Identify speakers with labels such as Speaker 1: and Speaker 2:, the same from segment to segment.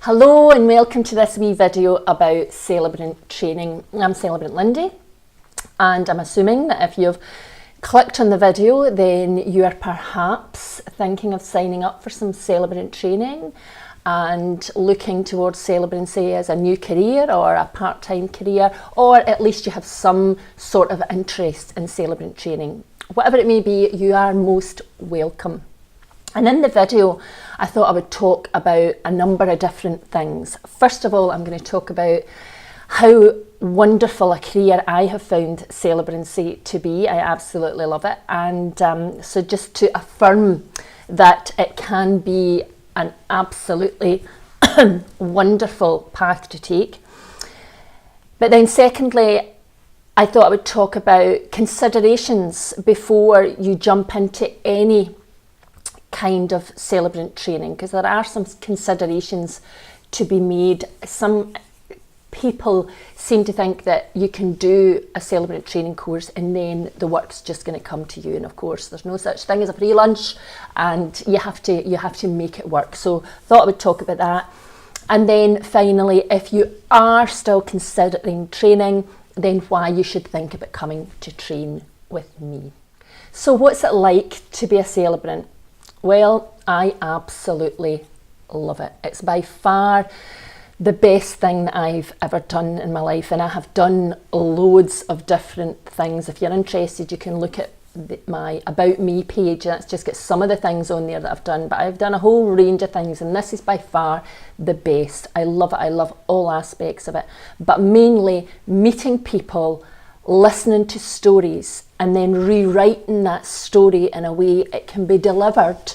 Speaker 1: Hello and welcome to this wee video about Celebrant Training. I'm Celebrant Lindy, and I'm assuming that if you've clicked on the video then you are perhaps thinking of signing up for some Celebrant Training and looking towards celebrancy as a new career or a part-time career, or at least you have some sort of interest in Celebrant Training. Whatever it may be, you are most welcome. And in the video, I thought I would talk about a number of different things. First of all, I'm going to talk about how wonderful a career I have found celebrancy to be. I absolutely love it. And so just to affirm that it can be an absolutely wonderful path to take. But then secondly, I thought I would talk about considerations before you jump into any kind of celebrant training, because there are some considerations to be made. Some people seem to think that you can do a celebrant training course and then the work's just going to come to you, and of course there's no such thing as a free lunch, and you have to make it work. So thought I would talk about that. And then finally, if you are still considering training, then why you should think about coming to train with me. So what's it like to be a celebrant? Well, I absolutely love it. It's by far the best thing that I've ever done in my life, and I have done loads of different things. If you're interested, you can look at my About Me page. That's just got some of the things on there that I've done, but I've done a whole range of things, and this is by far the best. I love it. I love all aspects of it, but mainly meeting people, listening to stories, and then rewriting that story in a way it can be delivered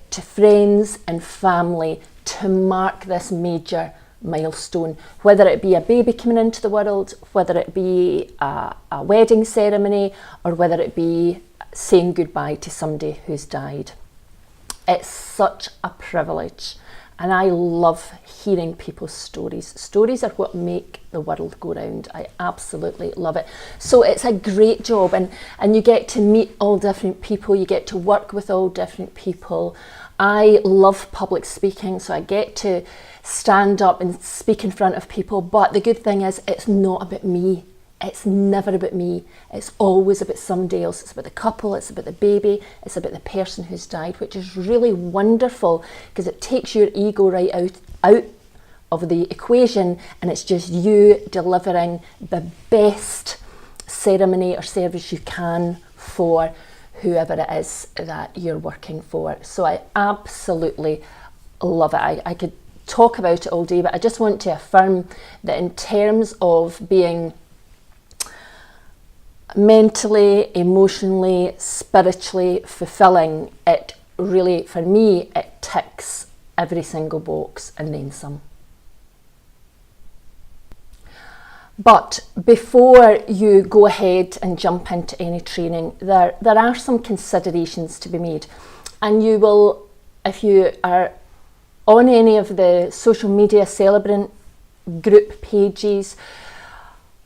Speaker 1: to friends and family to mark this major milestone, whether it be a baby coming into the world, whether it be a wedding ceremony, or whether it be saying goodbye to somebody who's died. It's such a privilege, and I love hearing people's stories. Stories are what make the world go round. I absolutely love it. So it's a great job, and you get to meet all different people, you get to work with all different people. I love public speaking, so I get to stand up and speak in front of people, but the good thing is it's not about me. It's never about me. It's always about somebody else. It's about the couple, it's about the baby, it's about the person who's died, which is really wonderful because it takes your ego right out of the equation, and it's just you delivering the best ceremony or service you can for whoever it is that you're working for. So I absolutely love it. I could talk about it all day, but I just want to affirm that in terms of being mentally, emotionally, spiritually fulfilling, it really, for me, it ticks every single box and then some. But before you go ahead and jump into any training, there are some considerations to be made. And you will, if you are on any of the social media celebrant group pages,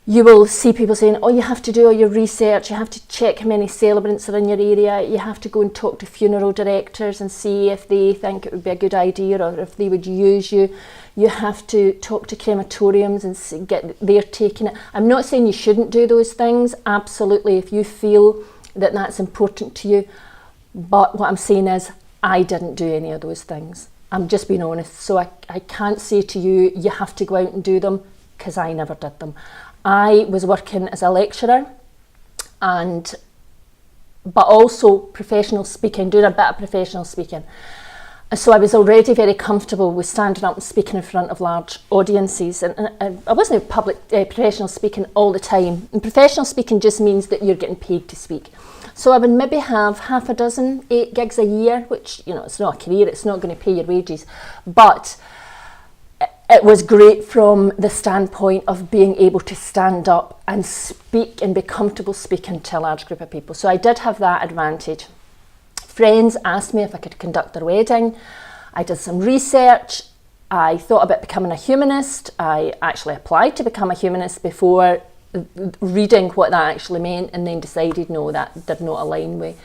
Speaker 1: you will see people saying, oh, you have to do all your research, you have to check how many celebrants are in your area, you have to go and talk to funeral directors and see if they think it would be a good idea or if they would use you. You have to talk to crematoriums and get their take on it. I'm not saying you shouldn't do those things, absolutely, if you feel that that's important to you. But what I'm saying is, I didn't do any of those things. I'm just being honest. So I can't say to you, you have to go out and do them, because I never did them. I was working as a lecturer, but also professional speaking, doing a bit of professional speaking. So I was already very comfortable with standing up and speaking in front of large audiences, and I wasn't professional speaking all the time. And professional speaking just means that you're getting paid to speak. So I would maybe have 8 gigs a year, which, you know, it's not a career, it's not going to pay your wages, but it was great from the standpoint of being able to stand up and speak and be comfortable speaking to a large group of people. So I did have that advantage. Friends asked me if I could conduct their wedding. I did some research. I thought about becoming a humanist. I actually applied to become a humanist before reading what that actually meant, and then decided no, that did not align with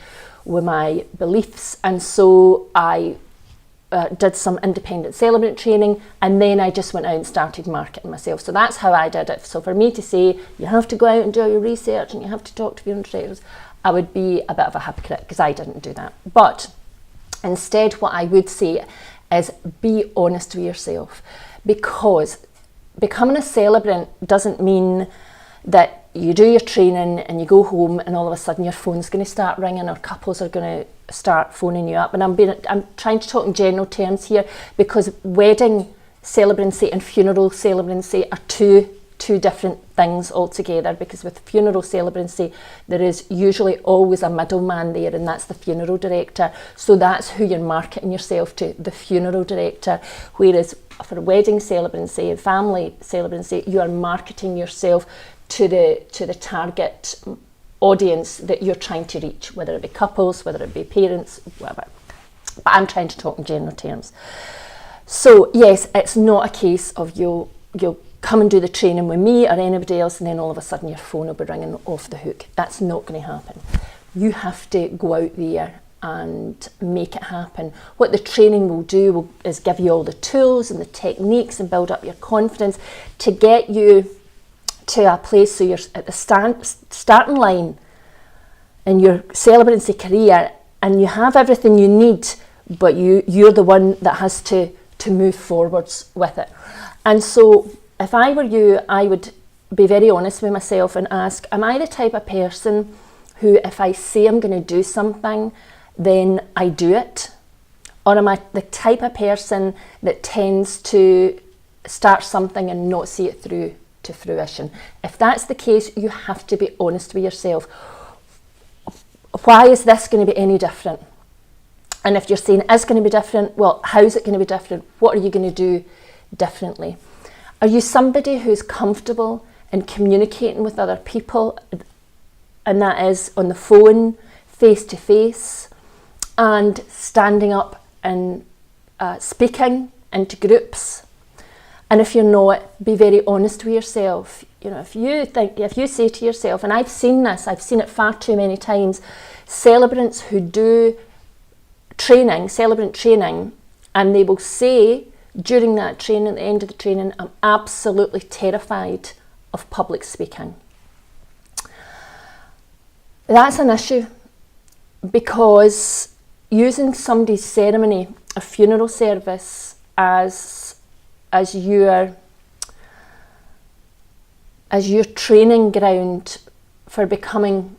Speaker 1: my beliefs. And so I did some independent celebrant training, and then I just went out and started marketing myself. So that's how I did it. So for me to say you have to go out and do your research and you have to talk to funeral directors, I would be a bit of a hypocrite because I didn't do that. But instead, what I would say is be honest with yourself, because becoming a celebrant doesn't mean that you do your training and you go home and all of a sudden your phone's going to start ringing or couples are going to start phoning you up. And I'm trying to talk in general terms here, because wedding celebrancy and funeral celebrancy are two different things altogether, because with funeral celebrancy there is usually always a middleman there, and that's the funeral director. So that's who you're marketing yourself to, the funeral director. Whereas for wedding celebrancy and family celebrancy, you are marketing yourself to the target audience that you're trying to reach, whether it be couples, whether it be parents, whatever. But I'm trying to talk in general terms. So yes, it's not a case of you'll come and do the training with me or anybody else and then all of a sudden your phone will be ringing off the hook. That's not going to happen. You have to go out there and make it happen. What the training will do is give you all the tools and the techniques and build up your confidence to get you to a place so you're at the starting line in your celebrancy career and you have everything you need, but you're the one that has to move forwards with it. And so if I were you, I would be very honest with myself and ask, am I the type of person who, if I say I'm going to do something, then I do it? Or am I the type of person that tends to start something and not see it through to fruition? If that's the case, you have to be honest with yourself. Why is this going to be any different? And if you're saying it's going to be different, well, how's it going to be different? What are you going to do differently? Are you somebody who's comfortable in communicating with other people, and that is on the phone, face to face, and standing up and speaking into groups? And if you're not, be very honest with yourself. You know, if you say to yourself, and I've seen it far too many times, celebrants who do celebrant training, and they will say during that training, at the end of the training, I'm absolutely terrified of public speaking. That's an issue, because using somebody's ceremony, a funeral service, as your training ground for becoming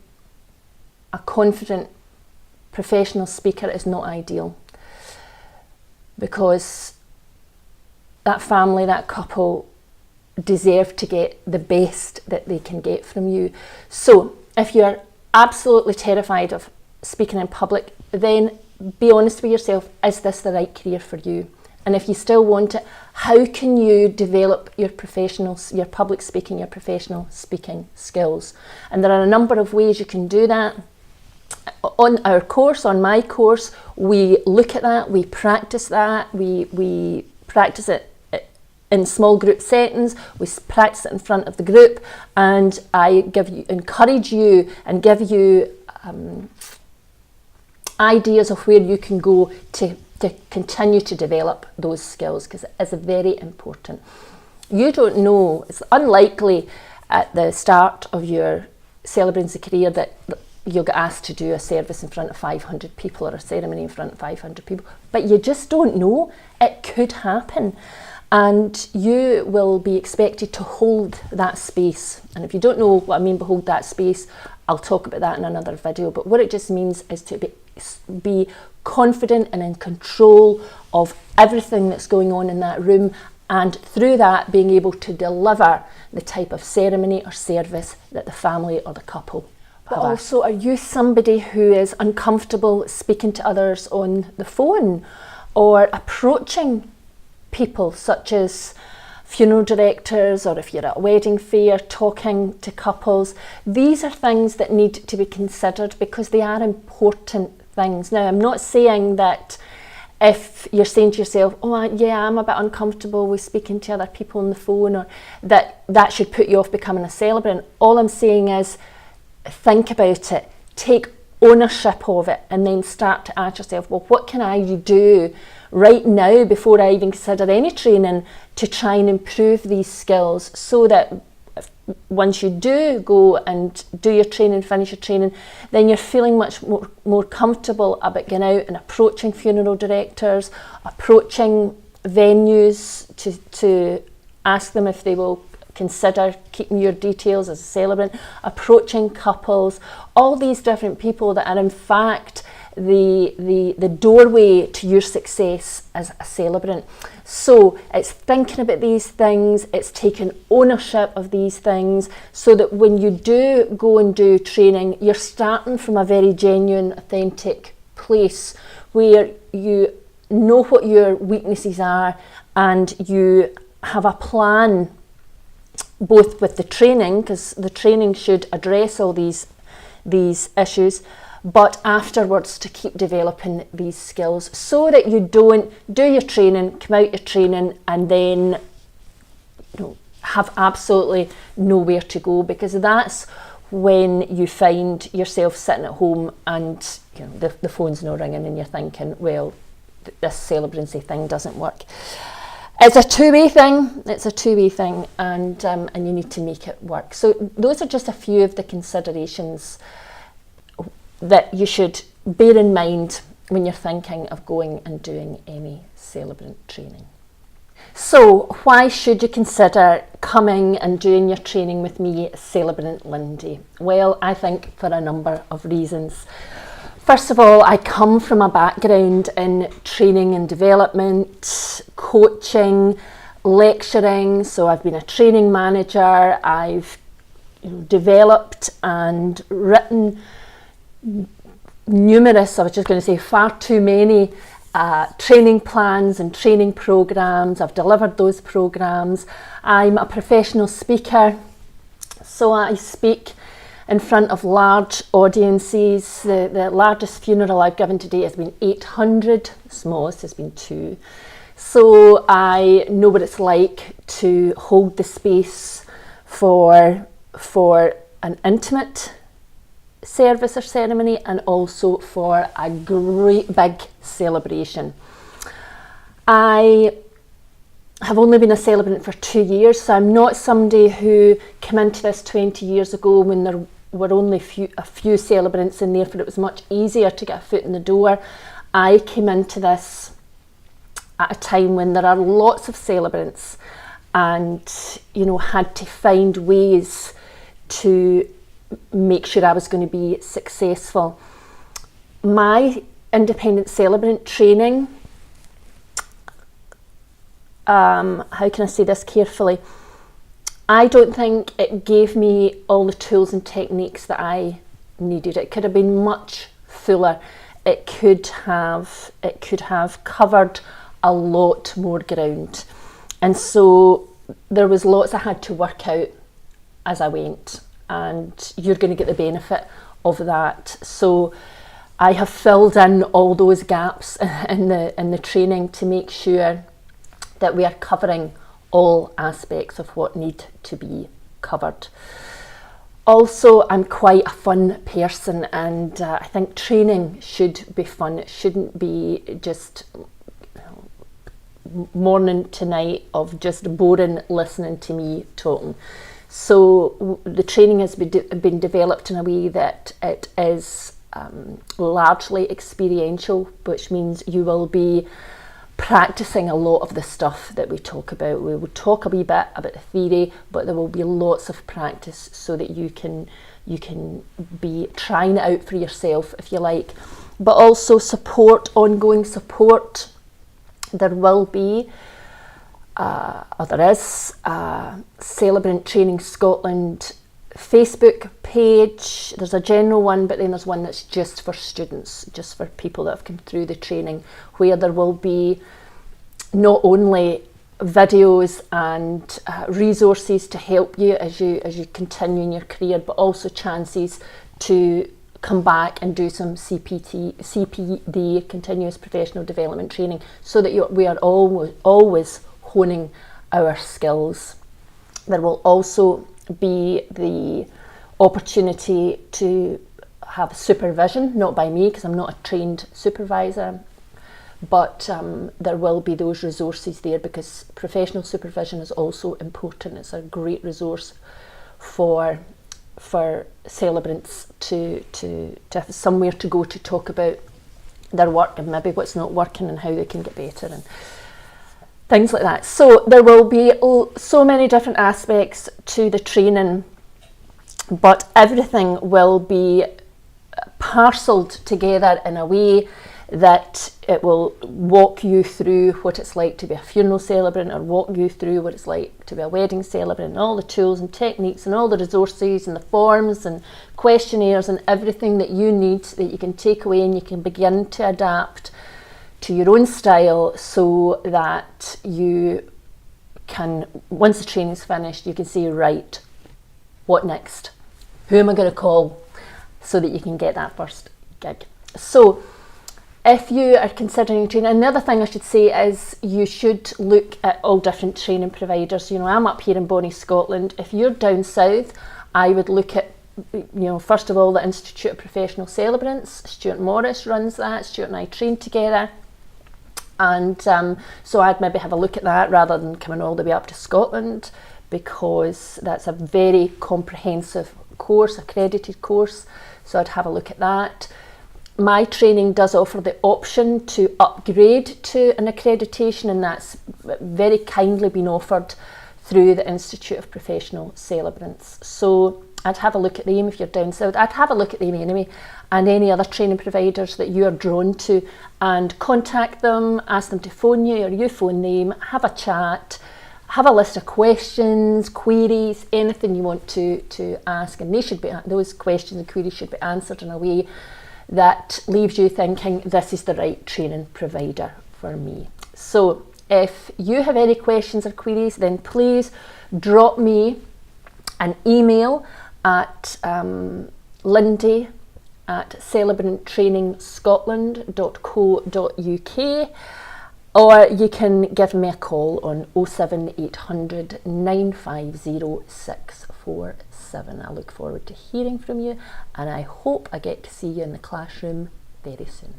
Speaker 1: a confident professional speaker is not ideal, because that family, that couple deserve to get the best that they can get from you. So if you're absolutely terrified of speaking in public, then be honest with yourself, is this the right career for you? And if you still want it, how can you develop your public speaking, your professional speaking skills? And there are a number of ways you can do that. On our course, on my course, we look at that, we practice that, we practice it in small group settings, we practice it in front of the group, and I encourage you and give you ideas of where you can go to continue to develop those skills, because it is very important. You don't know, it's unlikely at the start of your celebrancy career that you'll get asked to do a service in front of 500 people or a ceremony in front of 500 people, but you just don't know. It could happen, and you will be expected to hold that space. And if you don't know what I mean by hold that space, I'll talk about that in another video. But what it just means is to be confident and in control of everything that's going on in that room, and through that being able to deliver the type of ceremony or service that the family or the couple. But also, are you somebody who is uncomfortable speaking to others on the phone or approaching people such as funeral directors, or if you're at a wedding fair talking to couples? These are things that need to be considered, because they are important things. Now, I'm not saying that if you're saying to yourself, oh yeah, I'm a bit uncomfortable with speaking to other people on the phone, or that should put you off becoming a celebrant. All I'm saying is, think about it, take ownership of it, and then start to ask yourself, well, what can I do right now, before I even consider any training, to try and improve these skills, so that once you do go and do your training, finish your training, then you're feeling much more comfortable about going out and approaching funeral directors, approaching venues to ask them if they will consider keeping your details as a celebrant, approaching couples, all these different people that are in fact the doorway to your success as a celebrant. So it's thinking about these things, it's taking ownership of these things, so that when you do go and do training, you're starting from a very genuine, authentic place where you know what your weaknesses are, and you have a plan, both with the training, because the training should address all these issues, but afterwards to keep developing these skills, so that you don't do your training, come out your training, and then have absolutely nowhere to go, because that's when you find yourself sitting at home and the phone's not ringing and you're thinking, well, this celebrancy thing doesn't work. It's a two-way thing, and you need to make it work. So those are just a few of the considerations that you should bear in mind when you're thinking of going and doing any celebrant training. So why should you consider coming and doing your training with me, Celebrant Lindy? Well, I think for a number of reasons. First of all, I come from a background in training and development, coaching, lecturing. So I've been a training manager. I've developed and written numerous, I was just going to say far too many training plans and training programs. I've delivered those programs. I'm a professional speaker, so I speak in front of large audiences. The largest funeral I've given to date has been 800, the smallest has been 2. So I know what it's like to hold the space for an intimate service or ceremony, and also for a great big celebration. I have only been a celebrant for 2 years, so I'm not somebody who came into this 20 years ago when there were only a few celebrants in there, for it was much easier to get a foot in the door. I came into this at a time when there are lots of celebrants, and had to find ways to make sure I was going to be successful. My independent celebrant training, how can I say this carefully? I don't think it gave me all the tools and techniques that I needed. It could have been much fuller. It could have covered a lot more ground. And so there was lots I had to work out as I went, and you're going to get the benefit of that. So I have filled in all those gaps in the training to make sure that we are covering all aspects of what need to be covered. Also, I'm quite a fun person, and I think training should be fun. It shouldn't be just morning to night of just boring listening to me talking. So the training has been developed in a way that it is largely experiential, which means you will be practicing a lot of the stuff that we talk about. We will talk a wee bit about the theory, but there will be lots of practice so that you can be trying it out for yourself, if you like. But also ongoing support. There will be there is a Celebrant Training Scotland Facebook page. There's a general one, but then there's one that's just for students, just for people that have come through the training, where there will be not only videos and resources to help you as you continue in your career, but also chances to come back and do some CPD, continuous professional development training, so that we are always honing our skills. There will also be the opportunity to have supervision, not by me because I'm not a trained supervisor, but there will be those resources there, because professional supervision is also important. It's a great resource for celebrants to have somewhere to go to talk about their work and maybe what's not working and how they can get better and things like that. So there will be so many different aspects to the training, but everything will be parcelled together in a way that it will walk you through what it's like to be a funeral celebrant, or walk you through what it's like to be a wedding celebrant, and all the tools and techniques and all the resources and the forms and questionnaires and everything that you need, that you can take away and you can begin to adapt to your own style, so that you can, once the training's finished, you can say, right, what next? Who am I going to call? So that you can get that first gig. So if you are considering training, another thing I should say is you should look at all different training providers. You know, I'm up here in Bonnie, Scotland. If you're down south, I would look at, you know, first of all, the Institute of Professional Celebrants. Stuart Morris runs that. Stuart and I trained together. And so I'd maybe have a look at that rather than coming all the way up to Scotland, because that's a very comprehensive course, accredited course. So I'd have a look at that. My training does offer the option to upgrade to an accreditation, and that's very kindly been offered through the Institute of Professional Celebrants. So I'd have a look at them if you're down south. I'd have a look at them anyway, and any other training providers that you are drawn to, and contact them, ask them to phone you, or you phone them, have a chat, have a list of questions, queries, anything you want to ask, and those questions and queries should be answered in a way that leaves you thinking, this is the right training provider for me. So if you have any questions or queries, then please drop me an email at lindy@celebranttrainingscotland.co.uk, or you can give me a call on 07800 950 647. I look forward to hearing from you, and I hope I get to see you in the classroom very soon.